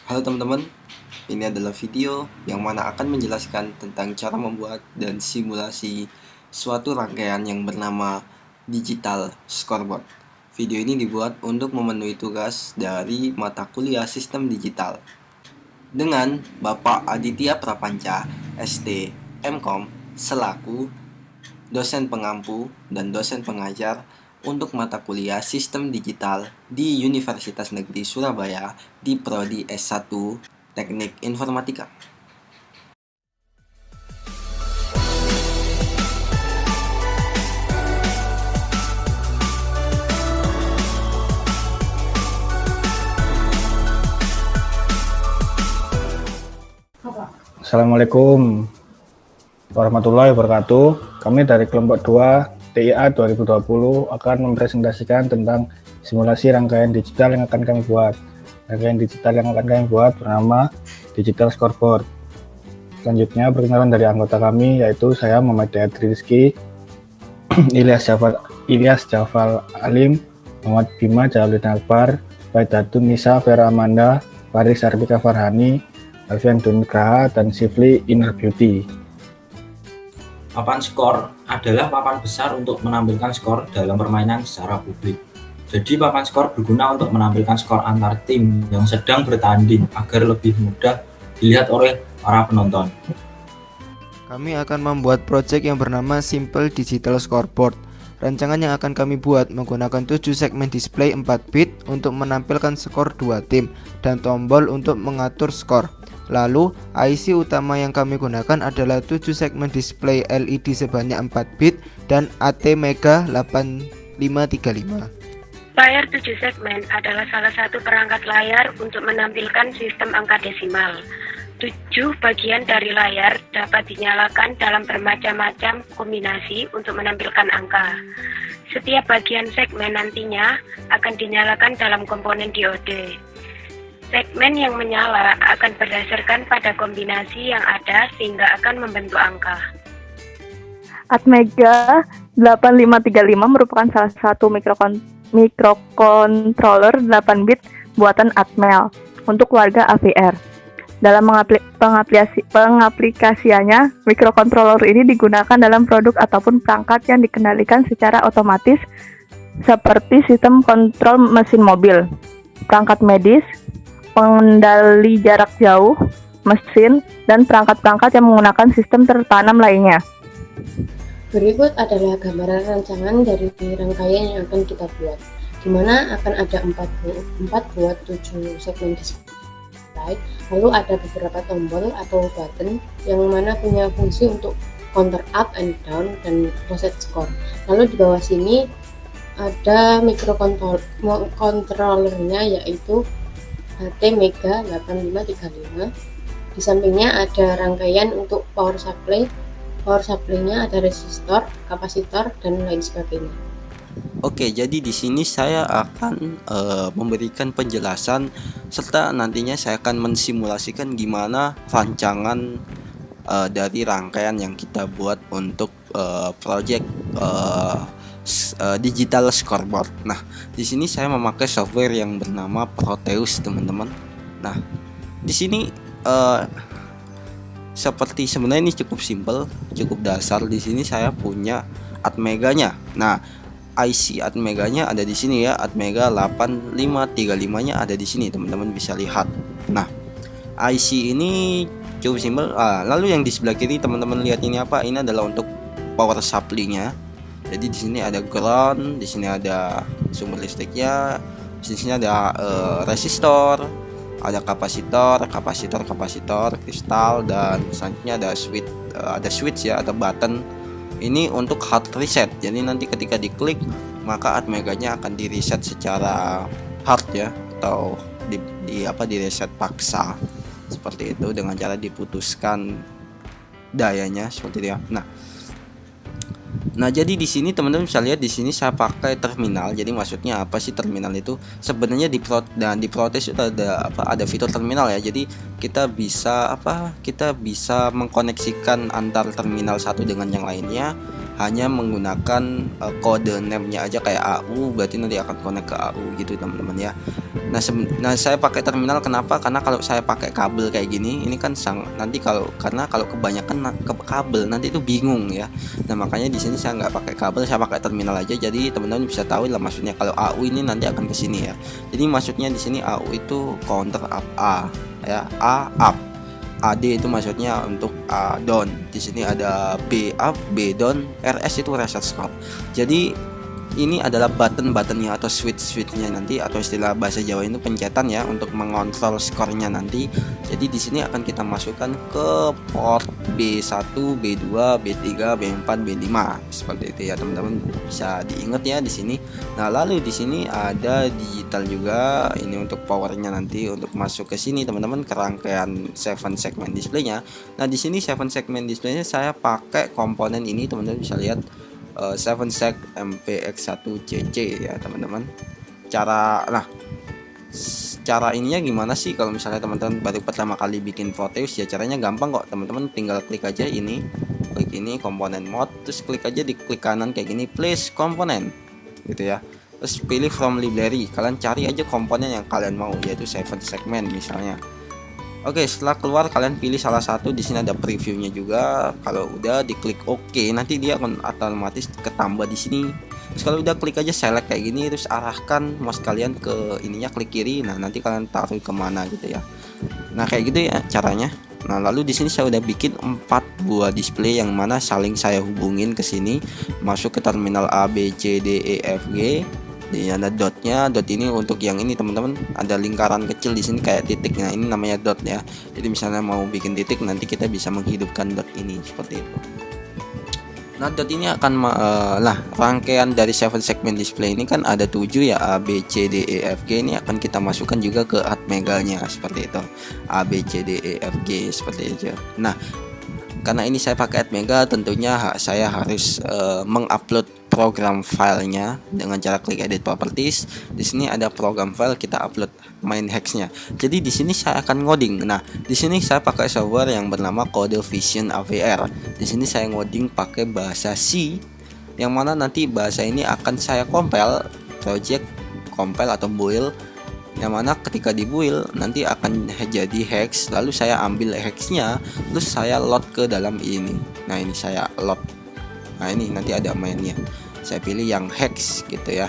Halo teman-teman, ini adalah video yang mana akan menjelaskan tentang cara membuat dan simulasi suatu rangkaian yang bernama Digital Scoreboard. Video ini dibuat untuk memenuhi tugas dari mata kuliah Sistem Digital dengan Bapak Aditya Prapanca, SD, MKom, selaku dosen pengampu dan dosen pengajar untuk mata kuliah Sistem Digital di Universitas Negeri Surabaya di Prodi S1 Teknik Informatika. Assalamualaikum warahmatullahi wabarakatuh. Kami dari kelompok 2 TIA 2020 akan mempresentasikan tentang simulasi rangkaian digital yang akan kami buat. Rangkaian digital yang akan kami buat bernama Digital Scoreboard. Selanjutnya perkenalan dari anggota kami, yaitu saya Muhammad Dayatri Rizky, Ilyas Jafal Alim, Muhammad Bima Jaludin Akbar, Faidatun Nisa Vera Amanda, Faris Arbika Farhani, Alfian Dungraha, dan Sifli Inner Beauty. Papan skor adalah papan besar untuk menampilkan skor dalam permainan secara publik. Jadi papan skor berguna untuk menampilkan skor antar tim yang sedang bertanding agar lebih mudah dilihat oleh para penonton. Kami akan membuat proyek yang bernama Simple Digital Scoreboard. Rancangan yang akan kami buat menggunakan 7 segmen display 4 bit untuk menampilkan skor 2 tim dan tombol untuk mengatur skor. Lalu, IC utama yang kami gunakan adalah 7 segmen display LED sebanyak 4 bit dan ATmega 8535. Layar 7 segmen adalah salah satu perangkat layar untuk menampilkan sistem angka desimal. 7 bagian dari layar dapat dinyalakan dalam bermacam-macam kombinasi untuk menampilkan angka. Setiap bagian segmen nantinya akan dinyalakan dalam komponen diode. Segmen yang menyala akan berdasarkan pada kombinasi yang ada sehingga akan membentuk angka. ATmega 8535 merupakan salah satu mikrokontroller 8 bit buatan Atmel untuk warga AVR. Dalam pengaplikasiannya, mikrokontroller ini digunakan dalam produk ataupun perangkat yang dikendalikan secara otomatis seperti sistem kontrol mesin mobil, perangkat medis, pengendali jarak jauh, mesin, dan perangkat-perangkat yang menggunakan sistem tertanam lainnya. Berikut adalah gambaran rancangan dari rangkaian yang akan kita buat, di mana akan ada 4 buat 7 segmen display, lalu ada beberapa tombol atau button yang mana punya fungsi untuk counter up and down dan reset score. Lalu di bawah sini ada mikrokontrollernya, yaitu ATmega 8535. Di sampingnya ada rangkaian untuk power supply. Power supply-nya ada resistor, kapasitor, dan lain sebagainya. Oke, jadi di sini saya akan memberikan penjelasan serta nantinya saya akan mensimulasikan gimana rancangan dari rangkaian yang kita buat untuk project Digital Scoreboard. Nah, di sini saya memakai software yang bernama Proteus, teman-teman. Nah, di sini seperti sebenarnya ini cukup simple, cukup dasar. Di sini saya punya Atmega-nya. Nah, IC Atmega-nya ada di sini ya. Atmega 8535-nya ada di sini, teman-teman bisa lihat. Nah, IC ini cukup simple. Lalu yang di sebelah kiri teman-teman lihat ini apa? Ini adalah untuk power supply-nya. Jadi di sini ada ground, di sini ada sumber listriknya, di sini ada resistor, ada kapasitor, kristal, dan selanjutnya ada switch ya, ada button. Ini untuk hard reset. Jadi nanti ketika diklik maka Atmega-nya akan di reset secara hard ya, atau di reset paksa seperti itu dengan cara diputuskan dayanya seperti itu ya. Nah, jadi di sini teman-teman bisa lihat di sini saya pakai terminal. Jadi maksudnya apa sih terminal itu? Sebenarnya di Proteus itu ada fitur terminal ya. Jadi kita bisa mengkoneksikan antar terminal satu dengan yang lainnya hanya menggunakan kode name-nya aja kayak AU, berarti nanti akan connect ke AU gitu teman-teman ya. Nah, saya pakai terminal kenapa? Karena kalau saya pakai kabel kayak gini, ini kan nanti kalau kebanyakan kabel nanti itu bingung ya. Nah, makanya di sini saya nggak pakai kabel, saya pakai terminal aja. Jadi teman-teman bisa tahu lah maksudnya kalau AU ini nanti akan ke sini ya. Jadi maksudnya di sini AU itu counter up A ya, A up. AD itu maksudnya untuk down. Di sini ada B up, B down, RS itu reset score. Jadi ini adalah button-buttonnya atau switch-switchnya nanti, atau istilah bahasa Jawa itu pencetan ya, untuk mengontrol skornya nanti. Jadi di sini akan kita masukkan ke port B1, B2, B3, B4, B5 seperti itu ya teman-teman, bisa diingat ya di sini. Nah, lalu di sini ada digital juga, ini untuk powernya nanti untuk masuk ke sini teman-teman, ke rangkaian 7 segment displaynya. Nah, di sini 7 segment displaynya saya pakai komponen ini teman-teman bisa lihat, 7 seg MPX1CC ya teman-teman. Cara ininya gimana sih kalau misalnya teman-teman baru pertama kali bikin Proteus ya? Caranya gampang kok teman-teman, tinggal klik aja ini, klik ini komponen mode, terus klik aja di klik kanan kayak gini, place komponen gitu ya, terus pilih from library, kalian cari aja komponen yang kalian mau, yaitu 7 segment misalnya. Oke, setelah keluar kalian pilih salah satu. Di sini ada previewnya juga. Kalau udah diklik OK, nanti dia akan otomatis ketambah di sini. Terus kalau udah klik aja select kayak gini, terus arahkan mouse kalian ke ininya, klik kiri. Nah, nanti kalian taruh kemana gitu ya. Nah, kayak gitu ya caranya. Nah, lalu di sini saya udah bikin 4 buah display yang mana saling saya hubungin ke sini, masuk ke terminal A B C D E F G. Jadi ada dotnya, dot ini untuk yang ini teman-teman, ada lingkaran kecil di sini kayak titik. Nah, ini namanya dot ya. Jadi misalnya mau bikin titik, nanti kita bisa menghidupkan dot ini seperti itu. Nah, dot ini akan rangkaian dari 7 segment display ini kan ada 7 ya, A B C D E F G, ini akan kita masukkan juga ke Atmega-nya seperti itu. A B C D E F G seperti itu. Nah, karena ini saya pakai Atmega, tentunya saya harus mengupload program filenya dengan cara klik edit properties. Di sini ada program file, kita upload main hex-nya. Jadi di sini saya akan ngoding. Nah, di sini saya pakai software yang bernama CodeVision AVR. Di sini saya ngoding pakai bahasa C, yang mana nanti bahasa ini akan saya compile, project compile atau build, yang mana ketika di build nanti akan jadi hex, lalu saya ambil hexnya, terus saya load ke dalam ini. Nah, ini saya load. Nah, ini nanti ada mainnya. Saya pilih yang hex gitu ya.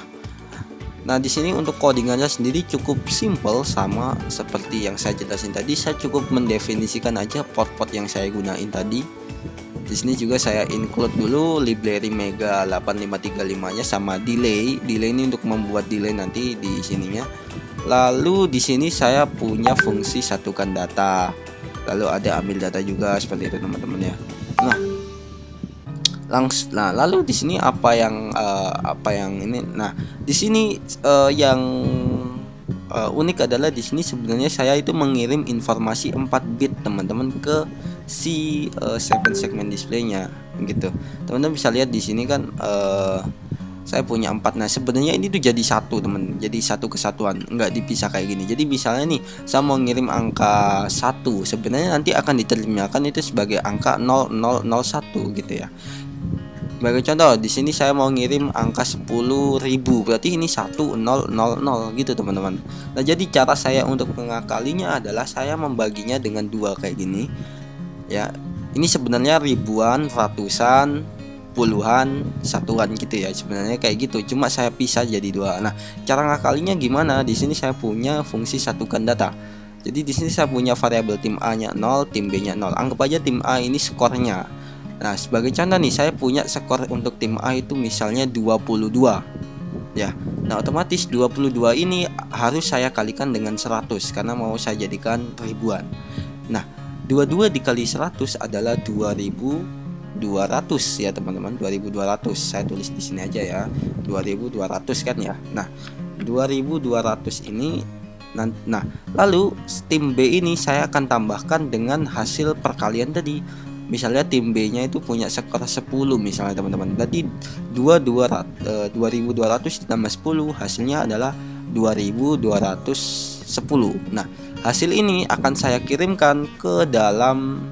Nah, di sini untuk codingannya sendiri cukup simple, sama seperti yang saya jelasin tadi. Saya cukup mendefinisikan aja port-port yang saya gunain tadi. Di sini juga saya include dulu library Mega 8535-nya sama delay. Delay ini untuk membuat delay nanti di sininya. Lalu di sini saya punya fungsi satukan data. Lalu ada ambil data juga seperti itu teman-teman ya. Nah, lalu di sini apa yang ini. Nah, di sini yang unik adalah di sini sebenarnya saya itu mengirim informasi 4 bit teman-teman ke si 7 segment displaynya gitu. Teman-teman bisa lihat di sini kan saya punya 4. Nah, sebenarnya ini tuh jadi satu teman, jadi satu kesatuan, nggak dipisah kayak gini. Jadi misalnya nih saya mau ngirim angka 1, sebenarnya nanti akan diterjemahkan itu sebagai angka 0001 gitu ya. Sebagai contoh, di sini saya mau ngirim angka 10.000, berarti ini 1000 gitu teman-teman. Nah, jadi cara saya untuk mengakalinya adalah saya membaginya dengan 2 kayak gini. Ya, ini sebenarnya ribuan, ratusan, puluhan, satuan gitu ya. Sebenarnya kayak gitu, cuma saya pisah jadi 2. Nah, cara ngakalinya gimana? Di sini saya punya fungsi satukan data. Jadi di sini saya punya variabel tim A-nya 0, tim B-nya 0. Anggap aja tim A ini skornya. Nah, sebagai contoh nih, saya punya skor untuk tim A itu misalnya 22 ya. Nah, otomatis 22 ini harus saya kalikan dengan 100 karena mau saya jadikan ribuan. Nah, 22 dikali 100 adalah 2200 ya teman-teman, 2200. Saya tulis di sini aja ya, 2200 kan ya. Nah, 2200 ini. Nah, lalu tim B ini saya akan tambahkan dengan hasil perkalian tadi. Misalnya tim B-nya itu punya skor 10 misalnya teman-teman. Berarti 2200 ditambah 10 hasilnya adalah 2210. Nah, hasil ini akan saya kirimkan ke dalam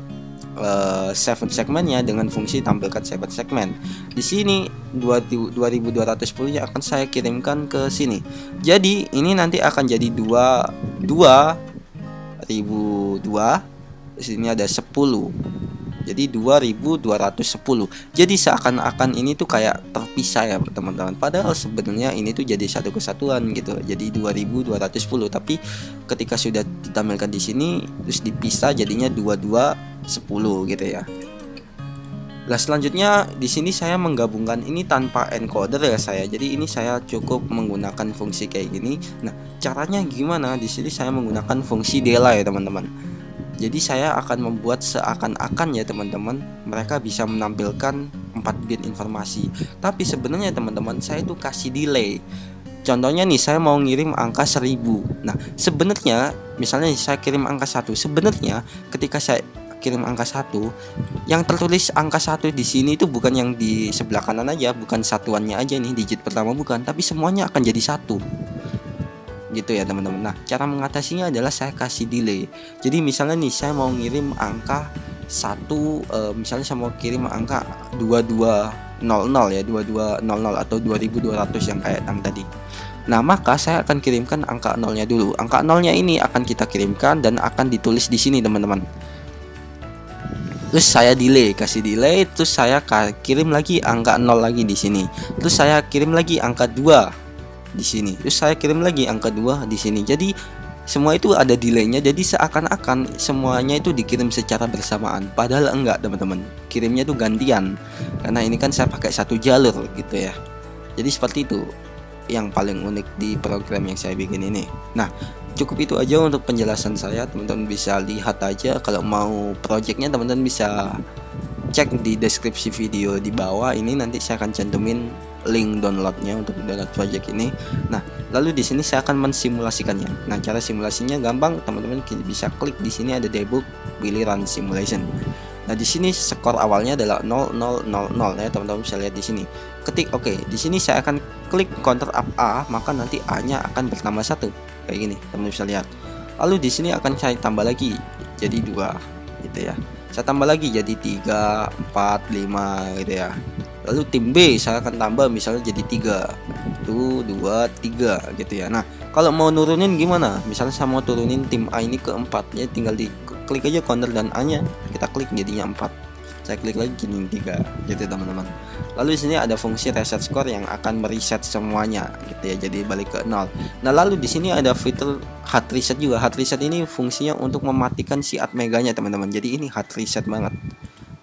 7 segmennya dengan fungsi tampilkan 7 segmen. Di sini 2210-nya akan saya kirimkan ke sini. Jadi ini nanti akan jadi 2002. Di sini ada 10. Jadi 2210. Jadi seakan-akan ini tuh kayak terpisah ya teman-teman. Padahal sebenarnya ini tuh jadi satu kesatuan gitu. Jadi 2210. Tapi ketika sudah ditampilkan di sini terus dipisah jadinya 2210 gitu ya. Nah selanjutnya di sini saya menggabungkan ini tanpa encoder ya saya. Jadi ini saya cukup menggunakan fungsi kayak gini. Nah caranya gimana? Di sini saya menggunakan fungsi delay ya teman-teman. Jadi saya akan membuat seakan-akan ya teman-teman mereka bisa menampilkan 4 bit informasi. Tapi sebenarnya teman-teman saya itu kasih delay. Contohnya nih saya mau ngirim angka 1000. Nah sebenarnya misalnya saya kirim angka 1. Sebenarnya ketika saya kirim angka 1, yang tertulis angka 1 di sini itu bukan yang di sebelah kanan aja, bukan satuannya aja nih, digit pertama bukan, tapi semuanya akan jadi 1. Gitu ya teman-teman. Nah cara mengatasinya adalah saya kasih delay. Jadi misalnya nih saya mau ngirim angka 1, misalnya saya mau kirim angka 2200 ya, 2200 atau 2200 yang kayak yang tadi. Nah maka saya akan kirimkan angka 0-nya dulu. Angka 0-nya ini akan kita kirimkan dan akan ditulis di sini teman-teman. Terus saya delay, kasih delay, terus saya kirim lagi angka 0 lagi di sini. Terus saya kirim lagi angka 2 di sini. Terus saya kirim lagi angka 2 di sini. Jadi semua itu ada delaynya. Jadi seakan-akan semuanya itu dikirim secara bersamaan. Padahal enggak teman-teman. Kirimnya itu gantian. Karena ini kan saya pakai satu jalur gitu ya. Jadi seperti itu yang paling unik di program yang saya bikin ini. Nah cukup itu aja untuk penjelasan saya. Teman-teman bisa lihat aja. Kalau mau projectnya teman-teman bisa cek di deskripsi video di bawah ini, nanti saya akan cantumin link downloadnya untuk download project ini. Nah, lalu di sini saya akan mensimulasikannya. Nah, cara simulasinya gampang, teman-teman bisa klik di sini ada debug, pilih run simulation. Nah, di sini skor awalnya adalah 0000 ya, teman-teman bisa lihat di sini. Ketik oke, di sini saya akan klik counter up A, maka nanti A-nya akan bertambah 1. Kayak gini, teman-teman bisa lihat. Lalu di sini akan saya tambah lagi jadi 2 gitu ya. Saya tambah lagi jadi 3, 4, 5 gitu ya. Lalu tim B saya akan tambah misalnya jadi 3, 1, 2, 3 gitu ya. Nah kalau mau nurunin gimana? Misalnya saya mau turunin tim A ini ke 4 ya, tinggal diklik aja counter dan A nya kita klik jadinya 4. Saya klik lagi jadi 3 gitu teman-teman. Lalu di sini ada fungsi reset score yang akan mereset semuanya gitu ya, jadi balik ke 0. Nah lalu di sini ada fitur hard reset juga. Hard reset ini fungsinya untuk mematikan si atmeganya teman-teman. Jadi ini hard reset banget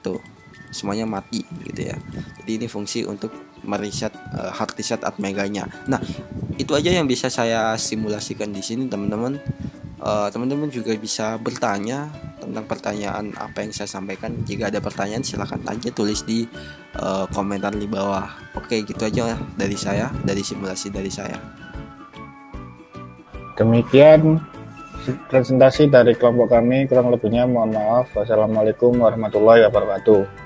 tuh, semuanya mati gitu ya. Jadi ini fungsi untuk mereset hard reset atmeganya. Nah itu aja yang bisa saya simulasikan di sini teman-teman. Teman-teman juga bisa bertanya tentang pertanyaan apa yang saya sampaikan. Jika ada pertanyaan silahkan aja tulis di komentar di bawah. Oke gitu aja dari saya, dari simulasi dari saya. Demikian presentasi dari kelompok kami, kurang lebihnya mohon maaf. Wassalamualaikum warahmatullahi wabarakatuh.